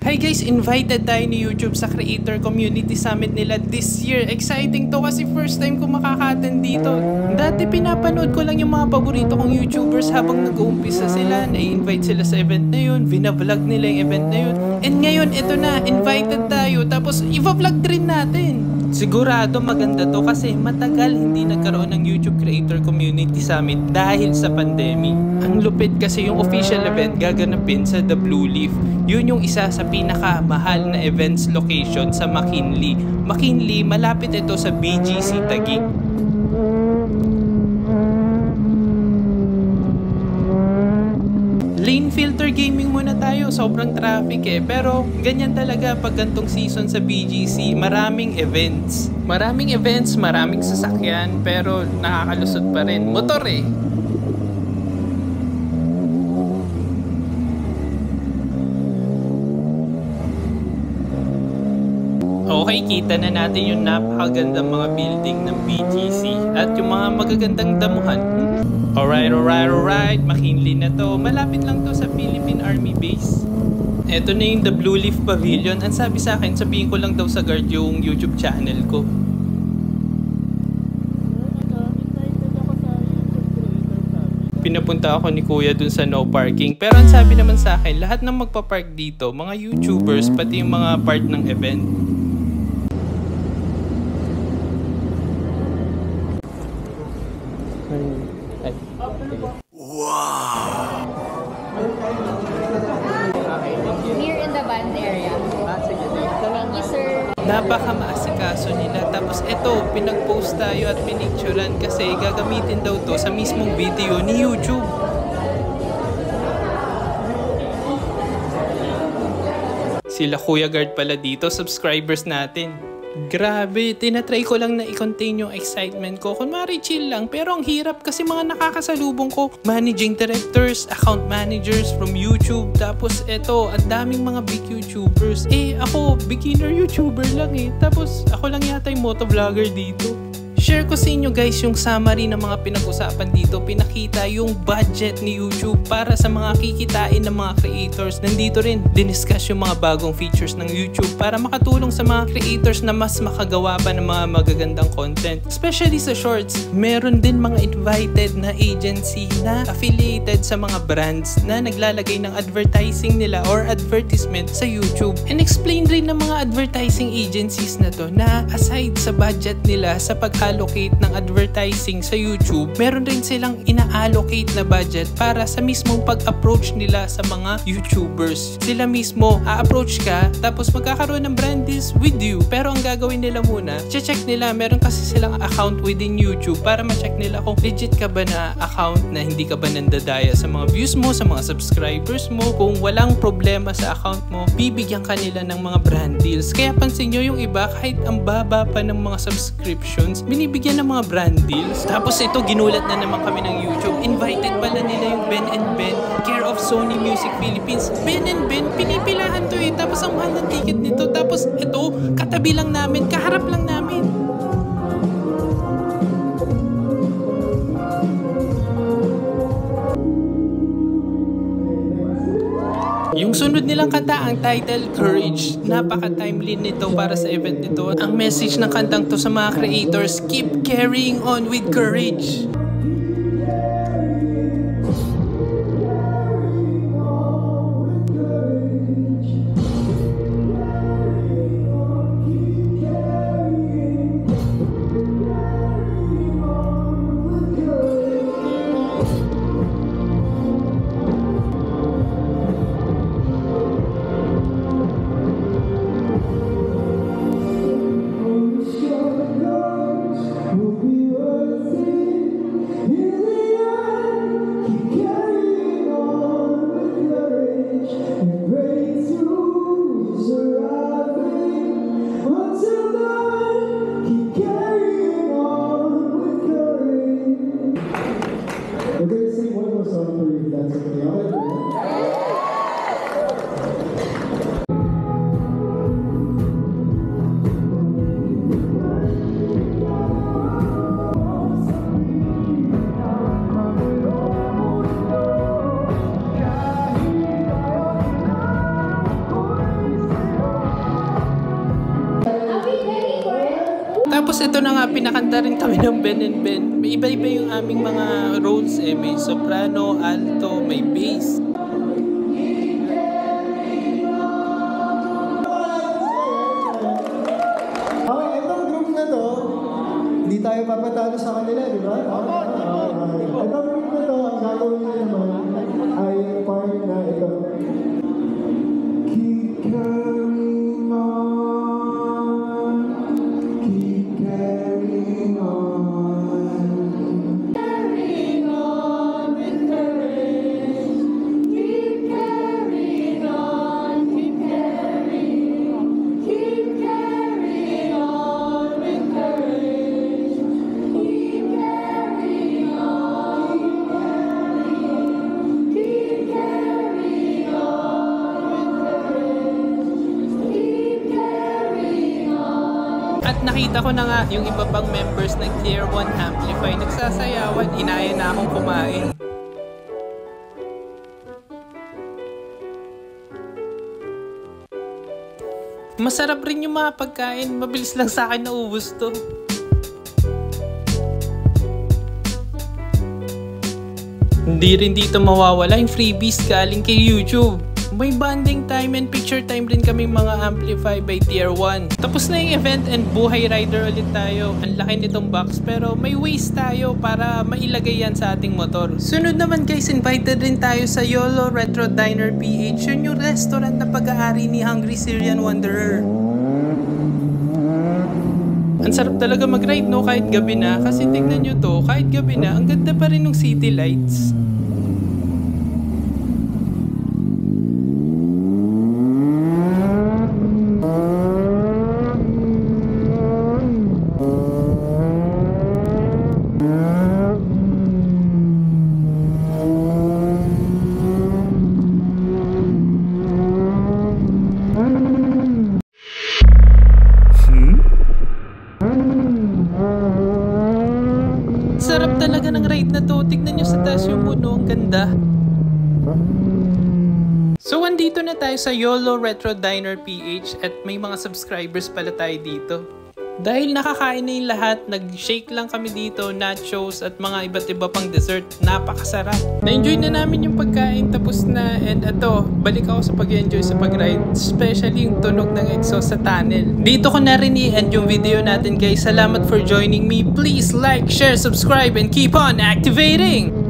Hi guys, invited tayo ni YouTube sa Creator Community Summit nila this year. Exciting to kasi first time ko makaka-attend dito. Dati pinapanood ko lang yung mga paborito kong YouTubers habang nag-uumpisa sila. Na-invite sila sa event na yun, vina-vlog nila yung event na yun. And ngayon, ito na, invited tayo. Tapos, i-vlog rin natin. Sigurado maganda to kasi matagal hindi nagkaroon ng YouTube Creator Community Summit dahil sa pandemic. Ang lupit kasi yung official event gaganapin sa The Blue Leaf. Yun yung isa sa pinakamahal na events location sa McKinley. McKinley, malapit ito sa BGC Taguig. Lane filter gaming muna tayo, sobrang traffic pero ganyan talaga pag gantong season sa BGC, maraming events, maraming sasakyan pero nakakalusot pa rin, motor Okay, kita na natin yung napakagandang mga building ng BGC at yung mga magagandang damuhan. Alright, McKinley na to. Malapit lang to sa Philippine Army Base. Ito na yung The Blue Leaf Pavilion. Ang sabi sa akin, sabihin ko lang daw sa guard yung YouTube channel ko. Pinapunta ako ni Kuya dun sa no parking. Pero ang sabi naman sa akin, lahat ng magpa-park dito, mga YouTubers, pati yung mga part ng event. Wow! Here in the band area. Thank you, sir. Napaka-maasikaso nila. Tapos eto, pinag-post tayo at pinicturean kasi gagamitin daw to sa mismong video ni YouTube. Sila Kuya Guard pala dito, subscribers natin. Grabe, tinatry ko lang na i-contain yung excitement ko. Kunwari chill lang, pero ang hirap kasi mga nakakasalubong ko. Managing directors, account managers from YouTube. Tapos eto, ang daming mga big YouTubers. Ako, beginner YouTuber lang Tapos ako lang yata yung motovlogger dito. Share ko sa inyo guys yung summary ng mga pinag-usapan dito. Pinakita yung budget ni YouTube para sa mga kikitain ng mga creators. Nandito rin, diniscuss yung mga bagong features ng YouTube para makatulong sa mga creators na mas makagawa pa ng mga magagandang content. Especially sa shorts, meron din mga invited na agency na affiliated sa mga brands na naglalagay ng advertising nila or advertisement sa YouTube. And explain rin ng mga advertising agencies na to na aside sa budget nila sa pag-allocate ng advertising sa YouTube, meron rin silang ina-allocate na budget para sa mismong pag-approach nila sa mga YouTubers. Sila mismo, a-approach ka, tapos magkakaroon ng brand deals with you. Pero ang gagawin nila muna, check nila, meron kasi silang account within YouTube para ma-check nila kung legit ka ba na account, na hindi ka ba nandadaya sa mga views mo, sa mga subscribers mo. Kung walang problema sa account mo, bibigyan ka nila ng mga brand deals. Kaya pansin nyo yung iba, kahit ang baba pa ng mga subscriptions, binibigyan ng mga brand deals. Tapos ito, ginulat na naman kami ng YouTube. Invited pala nila yung Ben & Ben, care of Sony Music Philippines. Ben & Ben, pinipilahan to Tapos ang mahal ng ticket nito. Tapos ito, katabi lang namin, kaharap lang namin. Yung sunod nilang kanta, ang title, Courage. Napaka-timely nito para sa event nito. Ang message ng kantang to sa mga creators, keep carrying on with courage. Tapos ito na nga, pinakanta rin kami ng Ben and Ben. May iba-iba yung aming mga roles eh. May soprano, alto, may bass. Okay, itong group na to, hindi tayo papatalo sa kanila, di ba? Itong group na to, ang gagawin nila naman ay part na ito. Keep carrying on, keep carrying on. Carrying on with courage. Keep carrying on, keep carrying on. Keep carrying on with courage. Keep carrying on, keep carrying on with courage. Keep carrying on. At nakita ko na nga yung iba pang members ng Tier 1 Amplify nagsasayawan, inaya na akong kumain. Masarap rin yung mga pagkain, mabilis lang sa akin naubos to. Hindi rin dito mawawala yung freebies galing kay YouTube. May bonding time and picture time rin kaming mga Amplify by Tier 1. Tapos na yung event and buhay rider ulit tayo. Ang laki nitong box pero may ways tayo para mailagay yan sa ating motor. Sunod naman guys, invited rin tayo sa YOLO Retro Diner PH. Yun yung restaurant na pag-aari ni Hungry Syrian Wanderer. Ang sarap talaga mag-ride no kahit gabi na. Kasi tignan nyo to, kahit gabi na, ang ganda pa rin ng city lights. Sarap talaga ng ride na to. Tignan nyo sa taas yung muno. Ang ganda. So, andito na tayo sa YOLO Retro Diner PH at may mga subscribers pala tayo dito. Dahil nakakain na yung lahat, nag-shake lang kami dito, nachos at mga iba't iba pang dessert. Napakasarap. Na-enjoy na namin yung pagkain, tapos na. And ito, balik ako sa pag-enjoy sa pag-ride. Especially yung tunog ng exhaust sa tunnel. Dito ko na rin i-end yung video natin guys. Salamat for joining me. Please like, share, subscribe, and keep on activating!